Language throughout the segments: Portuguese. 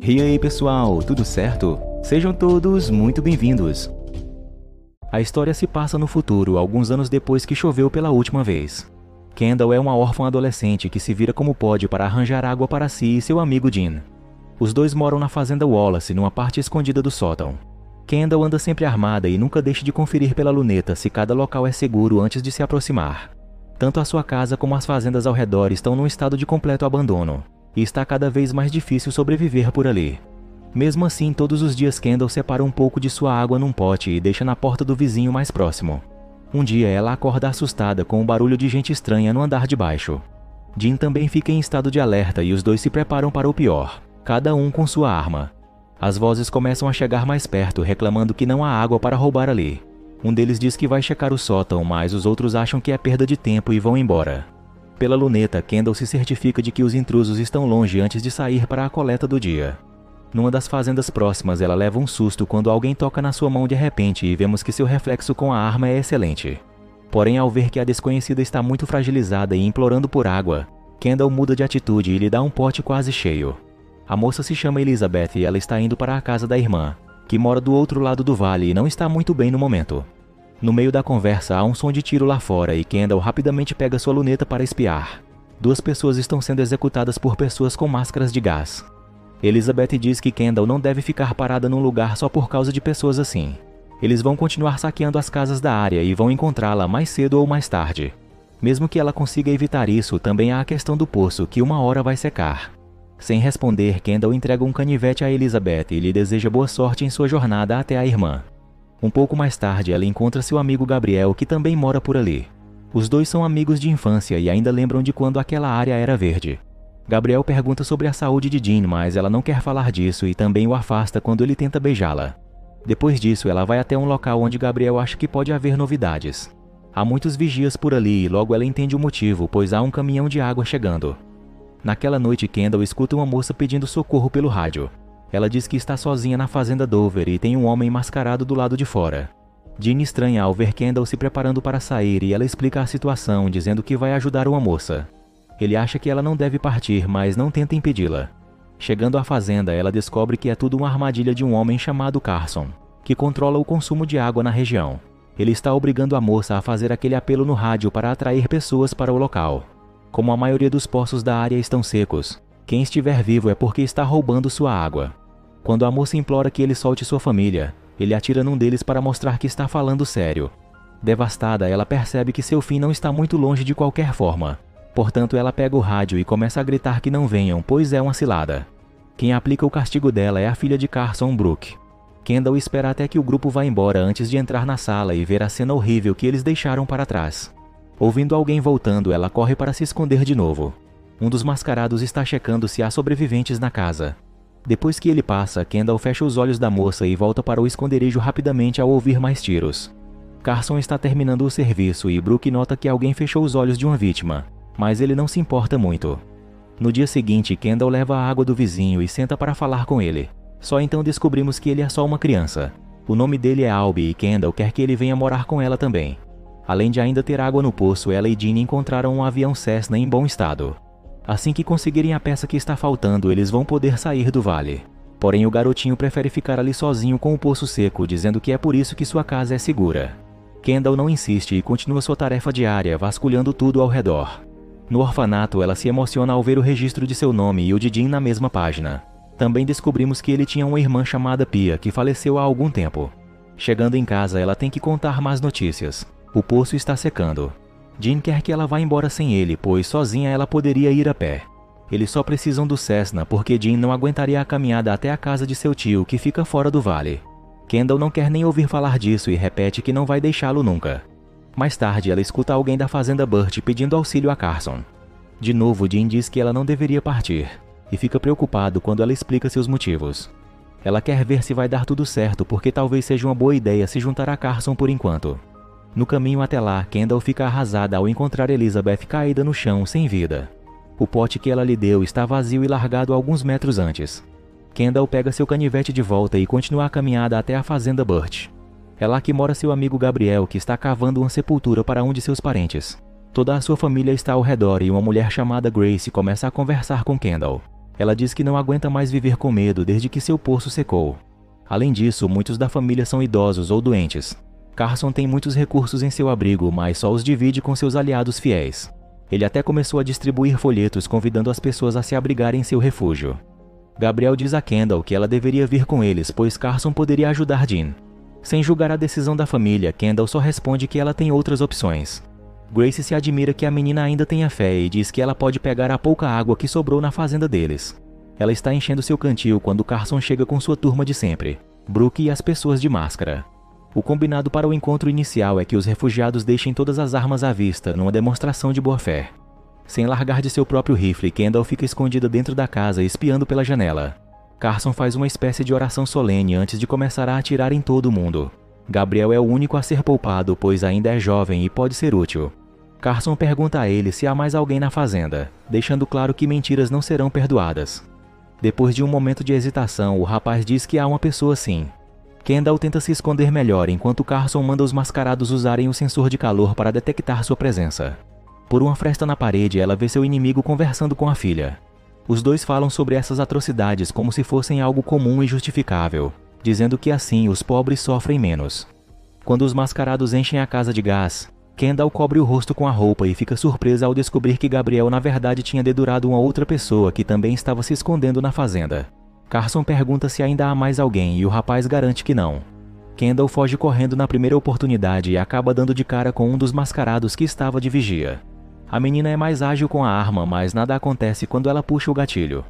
E aí pessoal, tudo certo? Sejam todos muito bem-vindos! A história se passa no futuro, alguns anos depois que choveu pela última vez. Kendall é uma órfã adolescente que se vira como pode para arranjar água para si e seu amigo Dean. Os dois moram na fazenda Wallace, numa parte escondida do sótão. Kendall anda sempre armada e nunca deixa de conferir pela luneta se cada local é seguro antes de se aproximar. Tanto a sua casa como as fazendas ao redor estão num estado de completo abandono, e está cada vez mais difícil sobreviver por ali. Mesmo assim, todos os dias Kendall separa um pouco de sua água num pote e deixa na porta do vizinho mais próximo. Um dia ela acorda assustada com o barulho de gente estranha no andar de baixo. Dean também fica em estado de alerta e os dois se preparam para o pior, cada um com sua arma. As vozes começam a chegar mais perto, reclamando que não há água para roubar ali. Um deles diz que vai checar o sótão, mas os outros acham que é perda de tempo e vão embora. Pela luneta, Kendall se certifica de que os intrusos estão longe antes de sair para a coleta do dia. Numa das fazendas próximas, ela leva um susto quando alguém toca na sua mão de repente e vemos que seu reflexo com a arma é excelente. Porém, ao ver que a desconhecida está muito fragilizada e implorando por água, Kendall muda de atitude e lhe dá um pote quase cheio. A moça se chama Elizabeth e ela está indo para a casa da irmã, que mora do outro lado do vale e não está muito bem no momento. No meio da conversa, há um som de tiro lá fora e Kendall rapidamente pega sua luneta para espiar. 2 pessoas estão sendo executadas por pessoas com máscaras de gás. Elizabeth diz que Kendall não deve ficar parada num lugar só por causa de pessoas assim. Eles vão continuar saqueando as casas da área e vão encontrá-la mais cedo ou mais tarde. Mesmo que ela consiga evitar isso, também há a questão do poço, que uma hora vai secar. Sem responder, Kendall entrega um canivete a Elizabeth e lhe deseja boa sorte em sua jornada até a irmã. Um pouco mais tarde, ela encontra seu amigo Gabriel, que também mora por ali. Os dois são amigos de infância e ainda lembram de quando aquela área era verde. Gabriel pergunta sobre a saúde de Dean, mas ela não quer falar disso e também o afasta quando ele tenta beijá-la. Depois disso, ela vai até um local onde Gabriel acha que pode haver novidades. Há muitos vigias por ali e logo ela entende o motivo, pois há um caminhão de água chegando. Naquela noite, Kendall escuta uma moça pedindo socorro pelo rádio. Ela diz que está sozinha na fazenda Dover e tem um homem mascarado do lado de fora. Dean estranha ao ver Kendall se preparando para sair e ela explica a situação, dizendo que vai ajudar uma moça. Ele acha que ela não deve partir, mas não tenta impedi-la. Chegando à fazenda, ela descobre que é tudo uma armadilha de um homem chamado Carson, que controla o consumo de água na região. Ele está obrigando a moça a fazer aquele apelo no rádio para atrair pessoas para o local. Como a maioria dos poços da área estão secos, quem estiver vivo é porque está roubando sua água. Quando a moça implora que ele solte sua família, ele atira num deles para mostrar que está falando sério. Devastada, ela percebe que seu fim não está muito longe de qualquer forma. Portanto, ela pega o rádio e começa a gritar que não venham, pois é uma cilada. Quem aplica o castigo dela é a filha de Carson, Brooke. Kendall espera até que o grupo vá embora antes de entrar na sala e ver a cena horrível que eles deixaram para trás. Ouvindo alguém voltando, ela corre para se esconder de novo. Um dos mascarados está checando se há sobreviventes na casa. Depois que ele passa, Kendall fecha os olhos da moça e volta para o esconderijo rapidamente ao ouvir mais tiros. Carson está terminando o serviço e Brooke nota que alguém fechou os olhos de uma vítima, mas ele não se importa muito. No dia seguinte, Kendall leva a água do vizinho e senta para falar com ele. Só então descobrimos que ele é só uma criança. O nome dele é Albie e Kendall quer que ele venha morar com ela também. Além de ainda ter água no poço, ela e Dean encontraram um avião Cessna em bom estado. Assim que conseguirem a peça que está faltando, eles vão poder sair do vale. Porém, o garotinho prefere ficar ali sozinho com o poço seco, dizendo que é por isso que sua casa é segura. Kendall não insiste e continua sua tarefa diária, vasculhando tudo ao redor. No orfanato, ela se emociona ao ver o registro de seu nome e o de Dean na mesma página. Também descobrimos que ele tinha uma irmã chamada Pia, que faleceu há algum tempo. Chegando em casa, ela tem que contar más notícias. O poço está secando. Dean quer que ela vá embora sem ele, pois sozinha ela poderia ir a pé. Eles só precisam do Cessna, porque Dean não aguentaria a caminhada até a casa de seu tio, que fica fora do vale. Kendall não quer nem ouvir falar disso e repete que não vai deixá-lo nunca. Mais tarde, ela escuta alguém da fazenda Burt pedindo auxílio a Carson. De novo, Dean diz que ela não deveria partir, e fica preocupado quando ela explica seus motivos. Ela quer ver se vai dar tudo certo, porque talvez seja uma boa ideia se juntar a Carson por enquanto. No caminho até lá, Kendall fica arrasada ao encontrar Elizabeth caída no chão, sem vida. O pote que ela lhe deu está vazio e largado alguns metros antes. Kendall pega seu canivete de volta e continua a caminhada até a fazenda Burt. É lá que mora seu amigo Gabriel, que está cavando uma sepultura para um de seus parentes. Toda a sua família está ao redor e uma mulher chamada Grace começa a conversar com Kendall. Ela diz que não aguenta mais viver com medo desde que seu poço secou. Além disso, muitos da família são idosos ou doentes. Carson tem muitos recursos em seu abrigo, mas só os divide com seus aliados fiéis. Ele até começou a distribuir folhetos convidando as pessoas a se abrigarem em seu refúgio. Gabriel diz a Kendall que ela deveria vir com eles, pois Carson poderia ajudar Jean. Sem julgar a decisão da família, Kendall só responde que ela tem outras opções. Grace se admira que a menina ainda tenha fé e diz que ela pode pegar a pouca água que sobrou na fazenda deles. Ela está enchendo seu cantil quando Carson chega com sua turma de sempre, Brooke e as pessoas de máscara. O combinado para o encontro inicial é que os refugiados deixem todas as armas à vista, numa demonstração de boa-fé. Sem largar de seu próprio rifle, Kendall fica escondida dentro da casa, espiando pela janela. Carson faz uma espécie de oração solene antes de começar a atirar em todo mundo. Gabriel é o único a ser poupado, pois ainda é jovem e pode ser útil. Carson pergunta a ele se há mais alguém na fazenda, deixando claro que mentiras não serão perdoadas. Depois de um momento de hesitação, o rapaz diz que há uma pessoa sim. Kendall tenta se esconder melhor, enquanto Carson manda os mascarados usarem o sensor de calor para detectar sua presença. Por uma fresta na parede, ela vê seu inimigo conversando com a filha. Os dois falam sobre essas atrocidades como se fossem algo comum e justificável, dizendo que assim os pobres sofrem menos. Quando os mascarados enchem a casa de gás, Kendall cobre o rosto com a roupa e fica surpresa ao descobrir que Gabriel na verdade tinha dedurado uma outra pessoa que também estava se escondendo na fazenda. Carson pergunta se ainda há mais alguém e o rapaz garante que não. Kendall foge correndo na primeira oportunidade e acaba dando de cara com um dos mascarados que estava de vigia. A menina é mais ágil com a arma, mas nada acontece quando ela puxa o gatilho.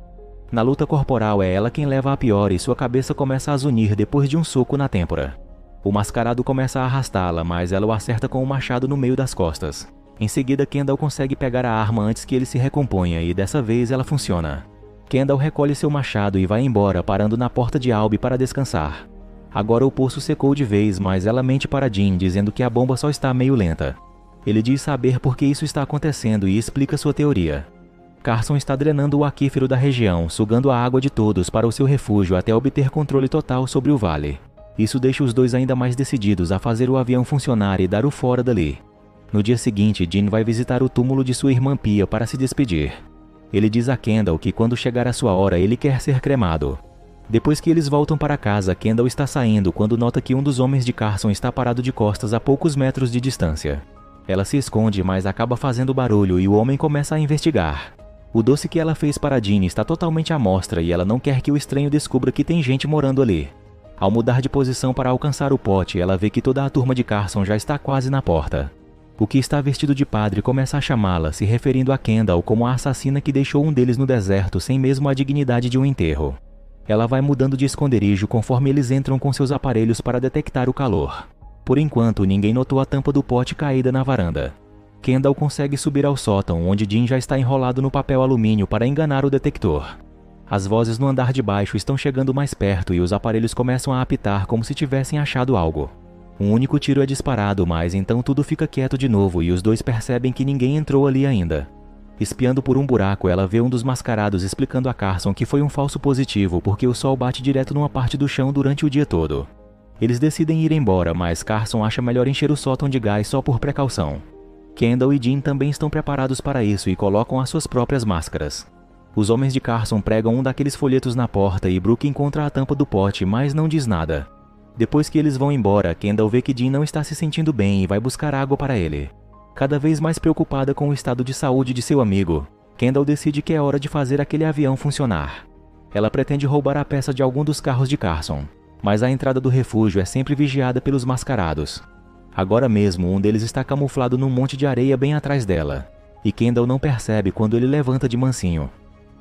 Na luta corporal é ela quem leva a pior e sua cabeça começa a zunir depois de um soco na têmpora. O mascarado começa a arrastá-la, mas ela o acerta com um machado no meio das costas. Em seguida, Kendall consegue pegar a arma antes que ele se recomponha e dessa vez ela funciona. Kendall recolhe seu machado e vai embora, parando na porta de Albie para descansar. Agora o poço secou de vez, mas ela mente para Jean, dizendo que a bomba só está meio lenta. Ele diz saber por que isso está acontecendo e explica sua teoria. Carson está drenando o aquífero da região, sugando a água de todos para o seu refúgio até obter controle total sobre o vale. Isso deixa os dois ainda mais decididos a fazer o avião funcionar e dar o fora dali. No dia seguinte, Jean vai visitar o túmulo de sua irmã Pia para se despedir. Ele diz a Kendall que quando chegar a sua hora ele quer ser cremado. Depois que eles voltam para casa, Kendall está saindo quando nota que um dos homens de Carson está parado de costas a poucos metros de distância. Ela se esconde, mas acaba fazendo barulho e o homem começa a investigar. O doce que ela fez para Jean está totalmente à mostra e ela não quer que o estranho descubra que tem gente morando ali. Ao mudar de posição para alcançar o pote, ela vê que toda a turma de Carson já está quase na porta. O que está vestido de padre começa a chamá-la, se referindo a Kendall como a assassina que deixou um deles no deserto sem mesmo a dignidade de um enterro. Ela vai mudando de esconderijo conforme eles entram com seus aparelhos para detectar o calor. Por enquanto, ninguém notou a tampa do pote caída na varanda. Kendall consegue subir ao sótão, onde Jean já está enrolado no papel alumínio para enganar o detector. As vozes no andar de baixo estão chegando mais perto e os aparelhos começam a apitar como se tivessem achado algo. Um único tiro é disparado, mas então tudo fica quieto de novo e os dois percebem que ninguém entrou ali ainda. Espiando por um buraco, ela vê um dos mascarados explicando a Carson que foi um falso positivo porque o sol bate direto numa parte do chão durante o dia todo. Eles decidem ir embora, mas Carson acha melhor encher o sótão de gás só por precaução. Kendall e Jean também estão preparados para isso e colocam as suas próprias máscaras. Os homens de Carson pregam um daqueles folhetos na porta e Brooke encontra a tampa do pote, mas não diz nada. Depois que eles vão embora, Kendall vê que Jean não está se sentindo bem e vai buscar água para ele. Cada vez mais preocupada com o estado de saúde de seu amigo, Kendall decide que é hora de fazer aquele avião funcionar. Ela pretende roubar a peça de algum dos carros de Carson, mas a entrada do refúgio é sempre vigiada pelos mascarados. Agora mesmo, um deles está camuflado num monte de areia bem atrás dela, e Kendall não percebe quando ele levanta de mansinho.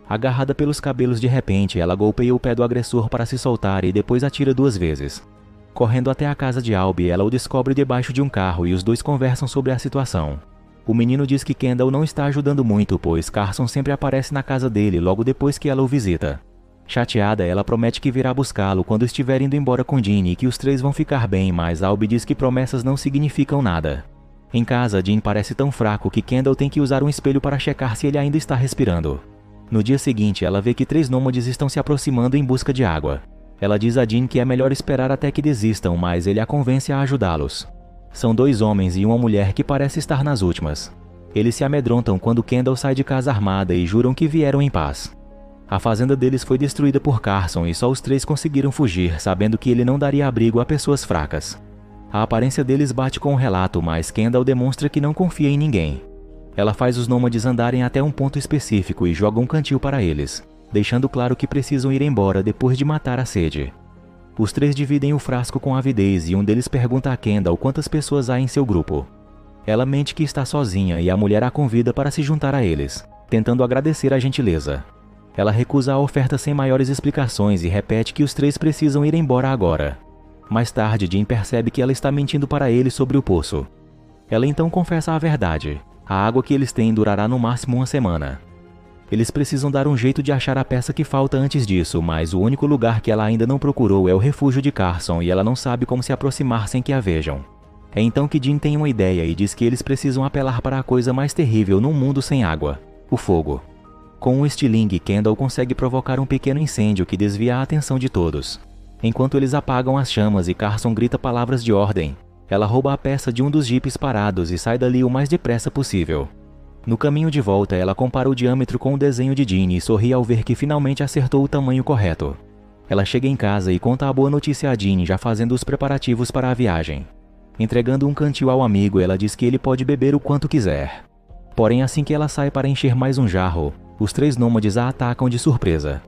Agarrada pelos cabelos de repente, ela golpeia o pé do agressor para se soltar e depois atira 2 vezes. Correndo até a casa de Albie, ela o descobre debaixo de um carro e os dois conversam sobre a situação. O menino diz que Kendall não está ajudando muito, pois Carson sempre aparece na casa dele logo depois que ela o visita. Chateada, ela promete que virá buscá-lo quando estiver indo embora com Jean e que os 3 vão ficar bem, mas Albie diz que promessas não significam nada. Em casa, Jean parece tão fraco que Kendall tem que usar um espelho para checar se ele ainda está respirando. No dia seguinte, ela vê que 3 nômades estão se aproximando em busca de água. Ela diz a Jean que é melhor esperar até que desistam, mas ele a convence a ajudá-los. São 2 homens e uma mulher que parece estar nas últimas. Eles se amedrontam quando Kendall sai de casa armada e juram que vieram em paz. A fazenda deles foi destruída por Carson e só os três conseguiram fugir, sabendo que ele não daria abrigo a pessoas fracas. A aparência deles bate com o relato, mas Kendall demonstra que não confia em ninguém. Ela faz os nômades andarem até um ponto específico e joga um cantil para eles, deixando claro que precisam ir embora depois de matar a sede. Os três dividem o frasco com avidez e um deles pergunta a Kendall quantas pessoas há em seu grupo. Ela mente que está sozinha e a mulher a convida para se juntar a eles, tentando agradecer a gentileza. Ela recusa a oferta sem maiores explicações e repete que os três precisam ir embora agora. Mais tarde, Jean percebe que ela está mentindo para ele sobre o poço. Ela então confessa a verdade. A água que eles têm durará no máximo uma semana. Eles precisam dar um jeito de achar a peça que falta antes disso, mas o único lugar que ela ainda não procurou é o refúgio de Carson e ela não sabe como se aproximar sem que a vejam. É então que Jean tem uma ideia e diz que eles precisam apelar para a coisa mais terrível num mundo sem água: o fogo. Com um estilingue, Kendall consegue provocar um pequeno incêndio que desvia a atenção de todos. Enquanto eles apagam as chamas e Carson grita palavras de ordem, ela rouba a peça de um dos jipes parados e sai dali o mais depressa possível. No caminho de volta, ela compara o diâmetro com o desenho de Jean e sorri ao ver que finalmente acertou o tamanho correto. Ela chega em casa e conta a boa notícia a Jean, já fazendo os preparativos para a viagem. Entregando um cantil ao amigo, ela diz que ele pode beber o quanto quiser. Porém, assim que ela sai para encher mais um jarro, os três nômades a atacam de surpresa.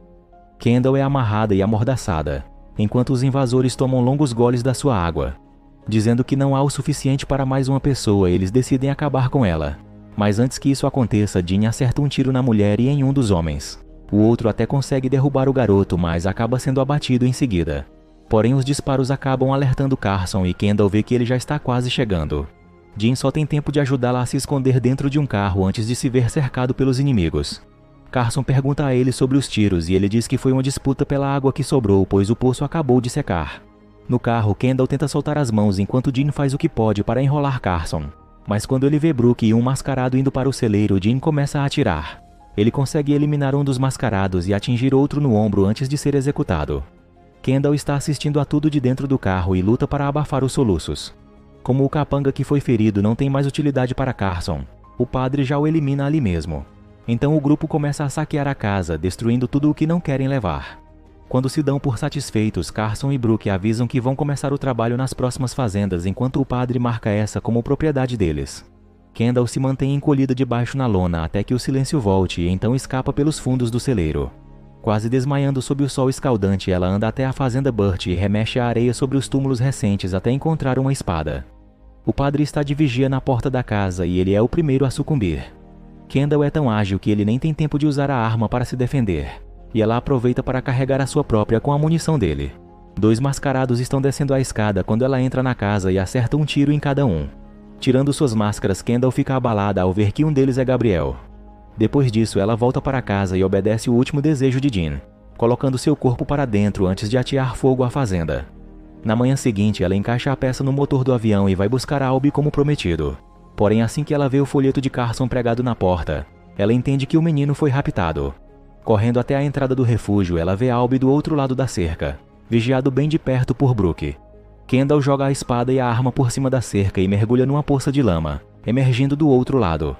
Kendall é amarrada e amordaçada, enquanto os invasores tomam longos goles da sua água. Dizendo que não há o suficiente para mais uma pessoa, eles decidem acabar com ela. Mas antes que isso aconteça, Jean acerta um tiro na mulher e em um dos homens. O outro até consegue derrubar o garoto, mas acaba sendo abatido em seguida. Porém, os disparos acabam alertando Carson e Kendall vê que ele já está quase chegando. Jean só tem tempo de ajudá-la a se esconder dentro de um carro antes de se ver cercado pelos inimigos. Carson pergunta a ele sobre os tiros e ele diz que foi uma disputa pela água que sobrou, pois o poço acabou de secar. No carro, Kendall tenta soltar as mãos enquanto Jean faz o que pode para enrolar Carson. Mas quando ele vê Brooke e um mascarado indo para o celeiro, Jean começa a atirar. Ele consegue eliminar um dos mascarados e atingir outro no ombro antes de ser executado. Kendall está assistindo a tudo de dentro do carro e luta para abafar os soluços. Como o capanga que foi ferido não tem mais utilidade para Carson, o padre já o elimina ali mesmo. Então o grupo começa a saquear a casa, destruindo tudo o que não querem levar. Quando se dão por satisfeitos, Carson e Brooke avisam que vão começar o trabalho nas próximas fazendas enquanto o padre marca essa como propriedade deles. Kendall se mantém encolhida debaixo na lona até que o silêncio volte e então escapa pelos fundos do celeiro. Quase desmaiando sob o sol escaldante, ela anda até a fazenda Burt e remexe a areia sobre os túmulos recentes até encontrar uma espada. O padre está de vigia na porta da casa e ele é o primeiro a sucumbir. Kendall é tão ágil que ele nem tem tempo de usar a arma para se defender, e ela aproveita para carregar a sua própria com a munição dele. Dois mascarados estão descendo a escada quando ela entra na casa e acerta um tiro em cada um. Tirando suas máscaras, Kendall fica abalada ao ver que um deles é Gabriel. Depois disso, ela volta para casa e obedece o último desejo de Jean, colocando seu corpo para dentro antes de atear fogo à fazenda. Na manhã seguinte, ela encaixa a peça no motor do avião e vai buscar Albie como prometido. Porém, assim que ela vê o folheto de Carson pregado na porta, ela entende que o menino foi raptado. Correndo até a entrada do refúgio, ela vê Albie do outro lado da cerca, vigiado bem de perto por Brooke. Kendall joga a espada e a arma por cima da cerca e mergulha numa poça de lama, emergindo do outro lado.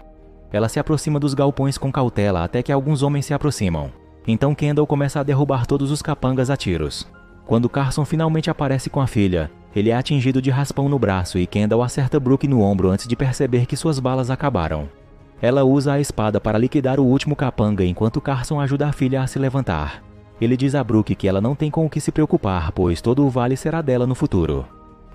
Ela se aproxima dos galpões com cautela até que alguns homens se aproximam. Então Kendall começa a derrubar todos os capangas a tiros. Quando Carson finalmente aparece com a filha, ele é atingido de raspão no braço e Kendall acerta Brooke no ombro antes de perceber que suas balas acabaram. Ela usa a espada para liquidar o último capanga enquanto Carson ajuda a filha a se levantar. Ele diz a Brooke que ela não tem com o que se preocupar, pois todo o vale será dela no futuro.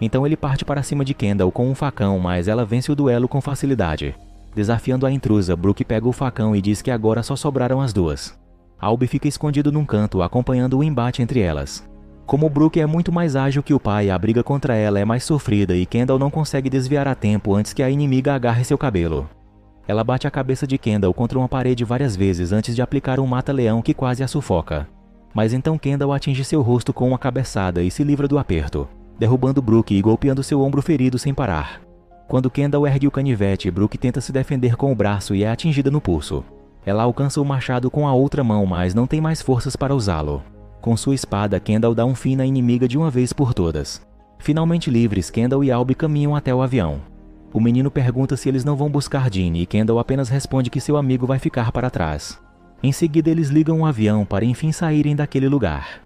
Então ele parte para cima de Kendall com um facão, mas ela vence o duelo com facilidade. Desafiando a intrusa, Brooke pega o facão e diz que agora só sobraram as duas. Albie fica escondido num canto, acompanhando o embate entre elas. Como Brooke é muito mais ágil que o pai, a briga contra ela é mais sofrida e Kendall não consegue desviar a tempo antes que a inimiga agarre seu cabelo. Ela bate a cabeça de Kendall contra uma parede várias vezes antes de aplicar um mata-leão que quase a sufoca. Mas então Kendall atinge seu rosto com uma cabeçada e se livra do aperto, derrubando Brooke e golpeando seu ombro ferido sem parar. Quando Kendall ergue o canivete, Brooke tenta se defender com o braço e é atingida no pulso. Ela alcança o machado com a outra mão, mas não tem mais forças para usá-lo. Com sua espada, Kendall dá um fim na inimiga de uma vez por todas. Finalmente livres, Kendall e Albie caminham até o avião. O menino pergunta se eles não vão buscar Jean e Kendall apenas responde que seu amigo vai ficar para trás. Em seguida, eles ligam um avião para enfim saírem daquele lugar.